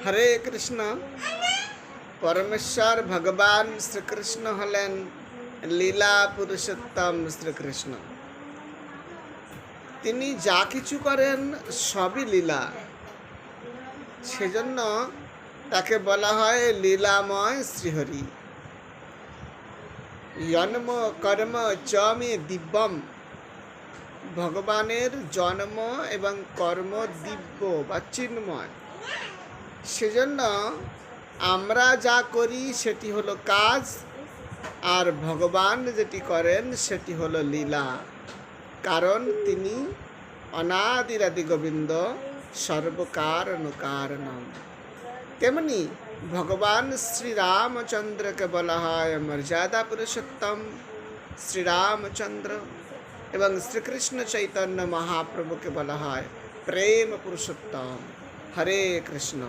হরে কৃষ্ণ। পরমেশ্বর ভগবান শ্রীকৃষ্ণ হলেন লীলা পুরুষোত্তম শ্রীকৃষ্ণ। তিনি যা কিছু করেন সবই লীলা, সেজন্য তাকে বলা হয় লীলাময় শ্রীহরি। জন্ম কর্ম চ মে দিব্যম, ভগবানের জন্ম এবং কর্ম দিব্য বা চিন্ময়। সেজন্য আমরা যা করি সেটি হলো কাজ, আর ভগবান যেটি করেন সেটি হলো লীলা। কারণ তিনি অনাদিরাদি গোবিন্দ, সর্বকারণকারণম। তেমনি ভগবান শ্রীরামচন্দ্রকে বলা হয় মর্যাদা পুরুষোত্তম শ্রীরামচন্দ্র, এবং শ্রীকৃষ্ণ চৈতন্য মহাপ্রভুকে বলা হয় প্রেম পুরুষোত্তম। হরে কৃষ্ণ।